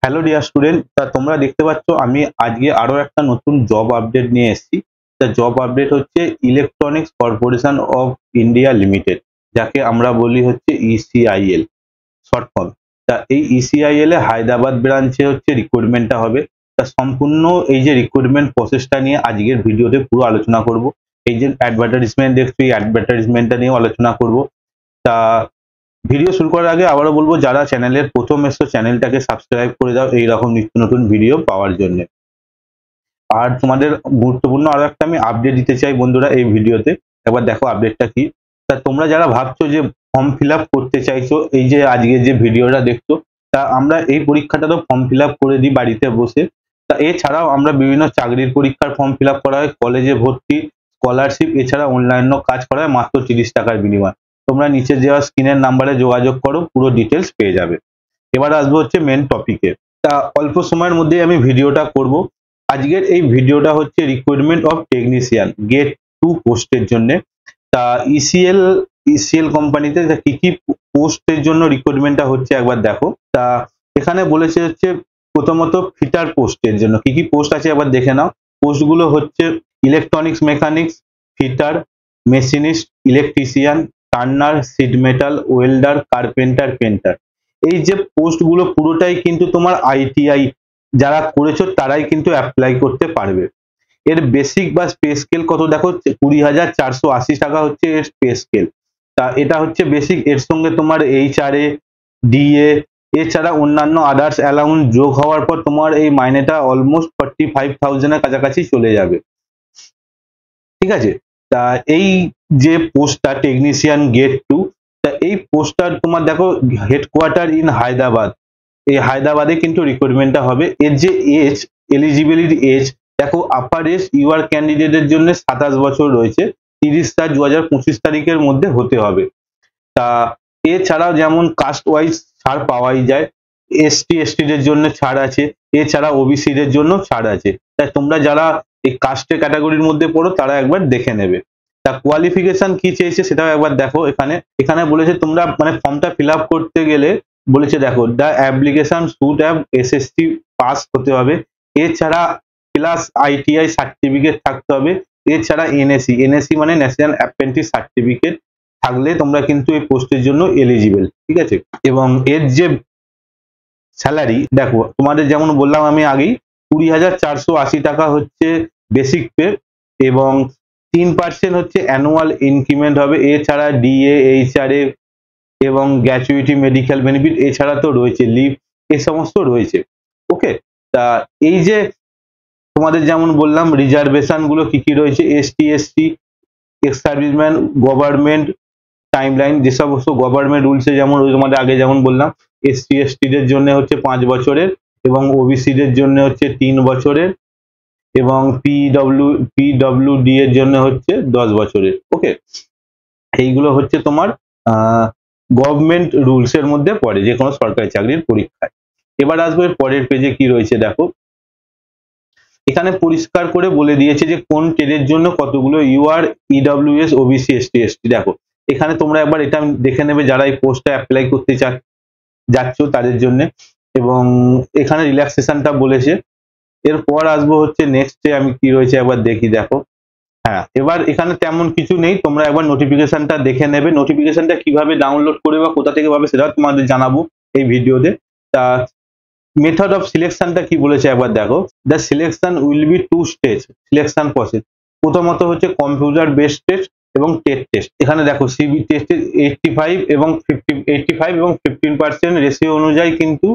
Hello dear student, তোমরা দেখতে পাচ্ছ আমি আজকে আরো একটা নতুন জব আপডেট নিয়ে এসেছি। জব আপডেট হচ্ছে electronics corporation of India limited, যাকে আমরা বলি হচ্ছে ইসিআইএল শর্ট ফর্ম। এই ইসিআইএল এ হায়দ্রাবাদ ব্রাঞ্চে হচ্ছে রিক্রুটমেন্টটা হবে। সম্পূর্ণ এই যে রিক্রুটমেন্ট প্রসেসটা নিয়ে আজকের ভিডিওতে পুরো আলোচনা করব। এই যে অ্যাডভার্টাইজমেন্ট দেখছি, এই অ্যাডভার্টাইজমেন্টটা নিয়েও আলোচনা করব। তা ভিডিও শুরু করার আগে আবারও বলবো, যারা চ্যানেলের প্রথম এসছো চ্যানেলটাকে সাবস্ক্রাইব করে দাও এইরকম নিত্য নতুন ভিডিও পাওয়ার জন্য। আর তোমাদের গুরুত্বপূর্ণ আরো একটা আমি আপডেট দিতে চাই বন্ধুরা এই ভিডিওতে। একবার দেখো আপডেটটা কি। তোমরা যারা ভাবছো যে ফর্ম ফিল আপ করতে চাইছো, এই যে আজকে যে ভিডিওটা দেখছো, আমরা এই পরীক্ষাটা তো ফর্ম ফিল আপ করে দিই বাড়িতে বসে। এছাড়াও আমরা বিভিন্ন চাকরির পরীক্ষার ফর্ম ফিল আপ করা হয়, কলেজে ভর্তি, স্কলারশিপ, এছাড়া অন্যান্য কাজ করা হয় মাত্র 30 টাকার বিনিময়। তোমরা নিচে দেওয়া স্ক্রিনের নাম্বারে যোগাযোগ করো, পুরো ডিটেলস পেয়ে যাবে। এবার আসবো হচ্ছে মেন টপিকে। অল্প সময়ের মধ্যে আমি ভিডিওটা করব। আজকের এই ভিডিওটা হচ্ছে রিক্রুটমেন্ট অফ টেকনিশিয়ান গেট 2 পোস্টের জন্য। ইসিএল কোম্পানিতে কি কি পোস্টের জন্য রিক্রুটমেন্টটা হচ্ছে একবার দেখো। এখানে বলেছে হচ্ছে প্রথমত ফিটার পোস্টের জন্য কি কি পোস্ট আছে একবার দেখে নাও। পোস্টগুলো হচ্ছে electronics mechanics, fitter, machinist, electrician, turner, sheet metal, welder, carpenter, painter. এই যে পোস্টগুলো পুরোটাই কিন্তু তোমার আইটিআই যারা করেছো তারাই কিন্তু অ্যাপ্লাই করতে পারবে। এর বেসিক বা পে স্কেল কত দেখো, 20,480 টাকা হচ্ছে এর পে স্কেল। এটা হচ্ছে বেসিক। এর সঙ্গে তোমার এইচআরএ, ডিএ, এছাড়া অন্যান্য আদার্স অ্যালাউন্স যোগ হওয়ার পর তোমার এই মাইনেটা অলমোস্ট 45,000 এর কাছাকাছি চলে যাবে। ঠিক আছে। এই যে পোস্টটা টেকনিশিয়ান গেট 2, এই পোস্টটার তোমার দেখো হেডকোয়ার্টার ইন হায়দ্রাবাদ। এই হায়দ্রাবাদে কিন্তু রিক্রুটমেন্টটা হবে। এর যে এজ, এলিজিবিলিটি এজ দেখো, আপার এজ ইউআর ক্যান্ডিডেটের জন্য 27 বছর রয়েছে, 30/4/2025 তারিখের মধ্যে হতে হবে। এছাড়াও যেমন কাস্ট ওয়াইজ ছাড় পাওয়াই যায়, এসটিদের জন্য ছাড় আছে, এছাড়া ওবিসিদের জন্য ছাড় আছে। তাই তোমরা যারা এই কাস্টের ক্যাটাগরির মধ্যে পড়ো তারা একবার দেখে নেবে। কোয়ালিফিকেশন কি চেয়েছে সেটাও একবার দেখো। এখানে বলেছে তোমরা মানে ফর্মটা ফিল আপ করতে গেলে বলেছে দেখো, the application should have SSC pass হতে হবে, এছাড়া প্লাস আইটিআই সার্টিফিকেট থাকতে হবে, এছাড়া এনএসি মানে ন্যাশনাল অ্যাপ্রেন্টিস সার্টিফিকেট থাকলে তোমরা কিন্তু এই পোস্টের জন্য এলিজিবল। ঠিক আছে। এবং এর যে স্যালারি দেখো, তোমাদের যেমন বললাম আমি আগেই, 20,480 টাকা হচ্ছে বেসিক পে, এবং 3% হচ্ছে অ্যানুয়াল ইনক্রিমেন্ট হবে। এছাড়া ডিএ, এইচআরএ এবং গ্র্যাচুইটি, মেডিকেল বেনিফিট, এছাড়া তো রয়েছে লিভ, এ সমস্ত রয়েছে। ওকে। এই যে তোমাদের যেমন বললাম রিজার্ভেশন গুলো কি কি রয়েছে, ST, ex serviceman, government timeline, যে সমস্ত গভর্নমেন্ট রুলসে যেমন তোমাদের আগে যেমন বললাম, এসটিদের জন্য হচ্ছে 5 বছরের, এবং ওবিসিদের জন্য হচ্ছে 3 বছরের, এবং পিডব্লিউডি এর জন্য হচ্ছে 10 বছরের। ওকে। এইগুলো হচ্ছে তোমার গভর্নমেন্ট রুলস এর মধ্যে পড়ে যে কোনো সরকারি চাকরির পরীক্ষায়। এবার আসবে পরের পেজে কি রয়েছে দেখো। এখানে পরিষ্কার করে বলে দিয়েছে যে কোন ট্রেডের জন্য কতগুলো ইউআর, ইডব্লিউএস, ওবিসি, এসটি। দেখো এখানে তোমরা একবার এটা দেখে নেবে যারা এই পোস্টে অ্যাপ্লাই করতে যাচ্ছ তাদের জন্য। এবং এখানে রিল্যাক্সেশনটা বলেছে। এরপর আসবো হচ্ছে নেক্সটে আমি কি রয়েছে একবার দেখি দেখো। হ্যাঁ, এবার এখানে তেমন কিছু নেই, তোমরা একবার নোটিফিকেশনটা দেখে নেবে। নোটিফিকেশনটা কিভাবে ডাউনলোড করবে বা কোথা থেকে পাবে সেটা তোমাদের জানাবো এই ভিডিওতে। মেথড অফ সিলেকশনটা কি বলেছে একবার দেখো। The selection will be 2 stage selection process. প্রথমত হচ্ছে কম্পিউটার বেসড টেস্ট এবং টেট টেস্ট। এখানে দেখো সিবি টেস্টে 85 এবং 15% রেশিও অনুযায়ী কিন্তু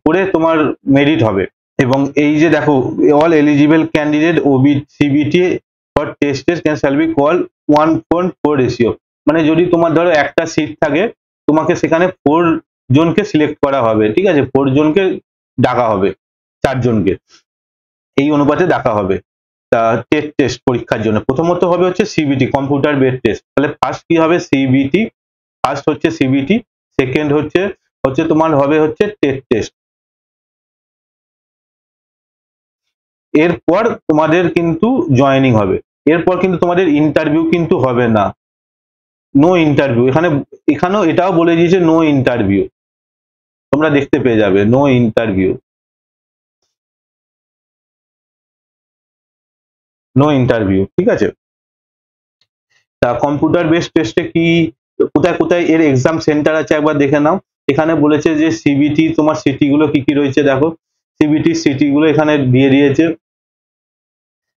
করে তোমার মেরিট হবে। এবং এই যে দেখো, all eligible candidate CBT for টেস্টেস can shall be call 1.4 ratio. মানে যদি তোমার ধরো একটা সিট থাকে, তোমাকে সেখানে 4 জনকে সিলেক্ট করা হবে। ঠিক আছে, 4 জনকে ডাকা হবে, 4 জনকে এই অনুপাতে ডাকা হবে। টেস্ট পরীক্ষার জন্য প্রথমত হবে হচ্ছে সিবিটি, কম্পিউটার বেসড টেস্ট। তাহলে ফার্স্ট কি হবে, সিবিটি। ফার্স্ট হচ্ছে সিবিটি, সেকেন্ড হচ্ছে তোমার হবে হচ্ছে টেট টেস্ট। এরপর তোমাদের কিন্তু জয়েনিং হবে। এরপর কিন্তু তোমাদের ইন্টারভিউ কিন্তু হবে না, নো ইন্টারভিউ। এখানেও এটাও বলে দিয়েছে নো ইন্টারভিউ। তোমরা দেখতে পেয়ে যাবে নো ইন্টারভিউ, নো ইন্টারভিউ, ঠিক আছে। তা কম্পিউটার বেসড টেস্টে কি কোথায় কোথায় এর এক্সাম সেন্টার আছে একবার দেখে নাও। এখানে বলেছে যে সিবিটি তোমার সিটি গুলো কি কি রয়েছে দেখো, সিবিটি সিটি গুলো এখানে দিয়ে দিয়েছে,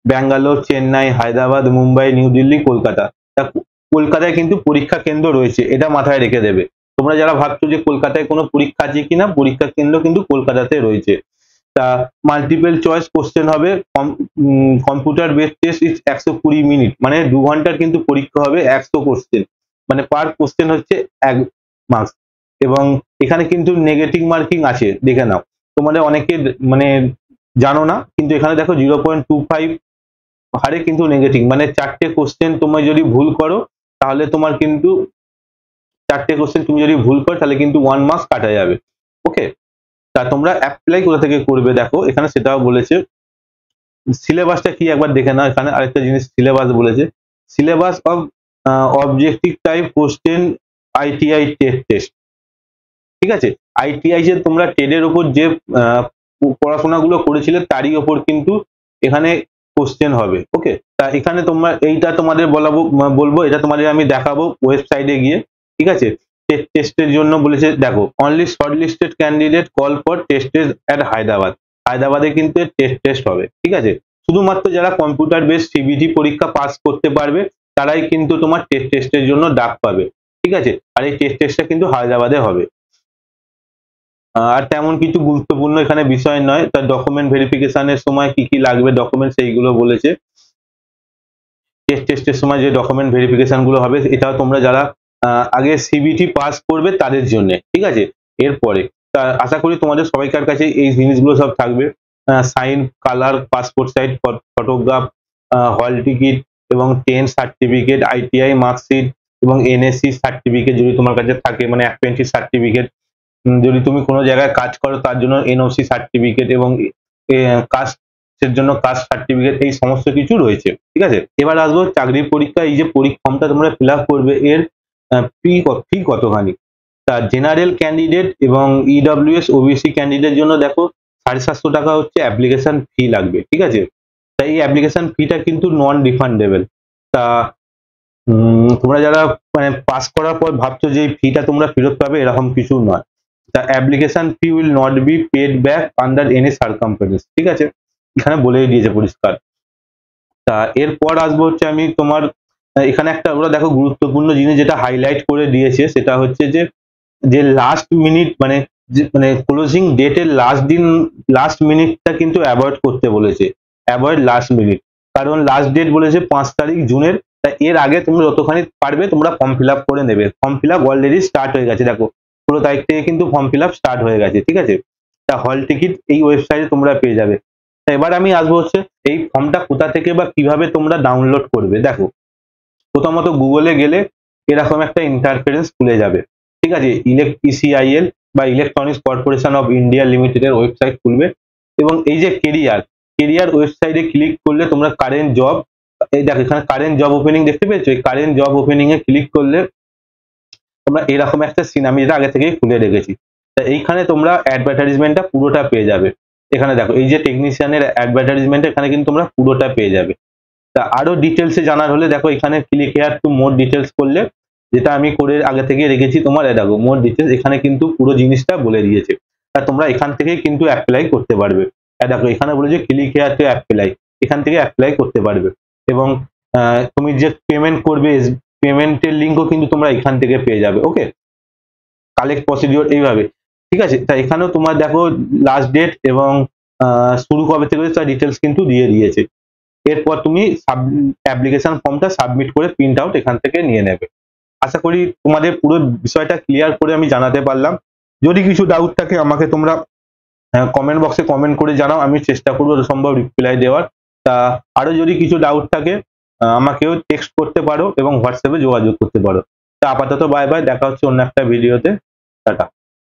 ব্যাঙ্গালোর, চেন্নাই, হায়দ্রাবাদ, মুম্বাই, নিউ দিল্লি, কলকাতা। তা কলকাতায় কিন্তু পরীক্ষা কেন্দ্র রয়েছে, এটা মাথায় রেখে দেবে। তোমরা যারা ভাবছো যে কলকাতায় কোনো পরীক্ষা আছে কিনা, পরীক্ষা কেন্দ্র কিন্তু কলকাতাতে রয়েছে। তা মাল্টিপল চয়েস কোশ্চেন হবে, computer based test is 120 minute, মানে 2 ঘন্টার কিন্তু পরীক্ষা হবে, 100 কোশ্চেন, মানে পার কোশ্চেন হচ্ছে 1 মার্কস। এবং এখানে কিন্তু নেগেটিভ মার্কিং আছে, দেখে নাও। তোমাদের অনেকে মানে জানো না, কিন্তু এখানে দেখো 0.25 হারে কিন্তু নেগেটিভ, মানে 4টে কোশ্চেন তুমি যদি ভুল করো তাহলে তোমার কিন্তু 4টে কোশ্চেন তুমি যদি ভুল করো তাহলে কিন্তু 1 মার্কস কাটা যাবে। ওকে, তা তোমরা অ্যাপ্লাই কোথা থেকে করবে দেখো, এখানে সেটাও বলেছে। সিলেবাসটা কি একবার দেখে নাও, এখানে আরেকটা জিনিস সিলেবাস বলেছে, syllabus of objective type question ITI test, ঠিক আছে। আইটিআই যে তোমরা টেডের উপর যে পড়াশোনাগুলো করেছিলে তারই ওপর কিন্তু এখানে কোশ্চেন হবে। ওকে, তা এখানে তোমরা এইটা তোমাদের বলবো, এটা তোমাদের আমি দেখাবো ওয়েবসাইটে গিয়ে, ঠিক আছে। টেস্টের জন্য বলেছে দেখো, only shortlisted candidate call for tested at Hyderabad, হায়দ্রাবাদে কিন্তু টেস্ট হবে, ঠিক আছে। শুধুমাত্র যারা কম্পিউটার বেস সিবিটি পরীক্ষা পাস করতে পারবে তারাই কিন্তু তোমার টেস্টের জন্য ডাক পাবে, ঠিক আছে। আর এই টেস্টটা কিন্তু হায়দ্রাবাদে হবে। আর তেমন কিছু গুরুত্বপূর্ণ এখানে বিষয় নয়, তার ডকুমেন্ট ভেরিফিকেশনের সময় কি কি লাগবে ডকুমেন্ট সেইগুলো বলেছে। টেস্টের সময় যে ডকুমেন্ট ভেরিফিকেশন গুলো হবে, এটাও তোমরা যারা আগে সিবিটি পাস করবে তাদের জন্য, ঠিক আছে। এরপরে আশা করি তোমাদের সবাইকার কাছে এই জিনিসগুলো সব থাকবে, sign, colour, passport size photograph, hall ticket এবং 10 সার্টিফিকেট, আইটিআই মার্কশিট এবং এনএসসি সার্টিফিকেট যদি তোমার কাছে থাকে, মানে অ্যাপ্রেন্টিস সার্টিফিকেট, যদি তুমি কোনো জায়গায় কাজ করো তার জন্য এনওসি সার্টিফিকেট এবং কাস্টের জন্য কাস্ট সার্টিফিকেট, এই সমস্ত কিছু রয়েছে, ঠিক আছে। এবার আসবো চাকরির পরীক্ষা, এই যে ফর্মটা তোমরা ফিল আপ করবে এর ফি কতখানি। তা জেনারেল ক্যান্ডিডেট এবং ইডব্লিউএস ওবিসি ক্যান্ডিডেট জন্য দেখো 750 টাকা হচ্ছে অ্যাপ্লিকেশন ফি লাগবে, ঠিক আছে। তাই এই অ্যাপ্লিকেশন ফিটা কিন্তু নন রিফান্ডেবল। তা তোমরা যারা মানে পাস করার পর ভাবছো যে এই ফিটা তোমরা ফেরত পাবে, এরকম কিছু নয়। The application fee will not be paid back under any circumstances, ঠিক আছে, এখানে বলেই দিয়েছে পরিষ্কার। তা এরপর আসবো হচ্ছে আমি তোমার এখানে একটা ওরা দেখো গুরুত্বপূর্ণ জিনিস যেটা হাইলাইট করে দিয়েছে, সেটা হচ্ছে যে লাস্ট মিনিট মানে ক্লোজিং ডেটের লাস্ট মিনিটটা কিন্তু অ্যাভয়েড করতে বলেছে, অ্যাভয়েড লাস্ট মিনিট। কারণ লাস্ট ডেট বলেছে 5 তারিখ জুনের, তা এর আগে তোমরা যতখানি পারবে তোমরা ফর্ম ফিল আপ করে নেবে। Form fill up already start হয়ে গেছে, দেখো 16 তারিখ থেকে কিন্তু ফর্ম ফিল আপ স্টার্ট হয়ে গেছে, ঠিক আছে। তা হল টিকিট এই ওয়েবসাইটে তোমরা পেয়ে যাবে। এবার আমি আসবো হচ্ছে এই ফর্মটা কোথা থেকে বা কিভাবে তোমরা ডাউনলোড করবে। দেখো, প্রথমত গুগলে গেলে এরকম একটা ইন্টারফেরেন্স খুলে যাবে, ঠিক আছে। ইসিআইএল বা ইলেকট্রনিক্স কর্পোরেশন অফ ইন্ডিয়া লিমিটেডের ওয়েবসাইট খুলবে, এবং এই যে কেরিয়ার ওয়েবসাইটে ক্লিক করলে তোমরা কারেন্ট জব, এই দেখো এখানে কারেন্ট জব ওপেনিং দেখতে পেয়েছো, এই কারেন্ট জব ওপেনিং এ ক্লিক করলে তোমরা এরকম একটা সিন আমি যেটা আগে থেকেই খুলে রেখেছি, তা এইখানে তোমরা অ্যাডভার্টাইজমেন্টটা পুরোটা পেয়ে যাবে। এখানে দেখো এই যে টেকনিশিয়ানের অ্যাডভার্টাইজমেন্ট, এখানে কিন্তু তোমরা পুরোটা পেয়ে যাবে। তা আরো ডিটেলসে জানার হলে দেখো এখানে click here two more details করলে, যেটা আমি করে আগে থেকে রেখেছি তোমার, দেখো মোর ডিটেলস, এখানে কিন্তু পুরো জিনিসটা বলে দিয়েছে। তা তোমরা এখান থেকেই কিন্তু অ্যাপ্লাই করতে পারবে। দেখো এখানে বলেছে ক্লিক হেয়ার টু অ্যাপ্লাই, এখান থেকে অ্যাপ্লাই করতে পারবে। এবং তুমি যে পেমেন্ট করবে পেমেন্টের লিঙ্কও কিন্তু তোমরা এখান থেকে পেয়ে যাবে। ওকে, কালেক্ট প্রসিডিওর এইভাবে, ঠিক আছে। তা এখানেও তোমার দেখো লাস্ট ডেট এবং শুরু কবে থেকে তার ডিটেলস কিন্তু দিয়ে দিয়েছে। এরপর তুমি অ্যাপ্লিকেশন ফর্মটা সাবমিট করে প্রিন্ট আউট এখান থেকে নিয়ে নেবে। আশা করি তোমাদের পুরো বিষয়টা ক্লিয়ার করে আমি জানাতে পারলাম। যদি কিছু ডাউট থাকে আমাকে তোমরা কমেন্ট বক্সে কমেন্ট করে জানাও, আমি চেষ্টা করবো সম্ভব রিপ্লাই দেওয়ার। তা আরো যদি কিছু ডাউট থাকে আমাকেও টেক্সট করতে পারো এবং হোয়াটসঅ্যাপে যোগাযোগ করতে পারো। তা আপাতত বাই বাই, দেখা হচ্ছে অন্য একটা ভিডিওতে, টাটা।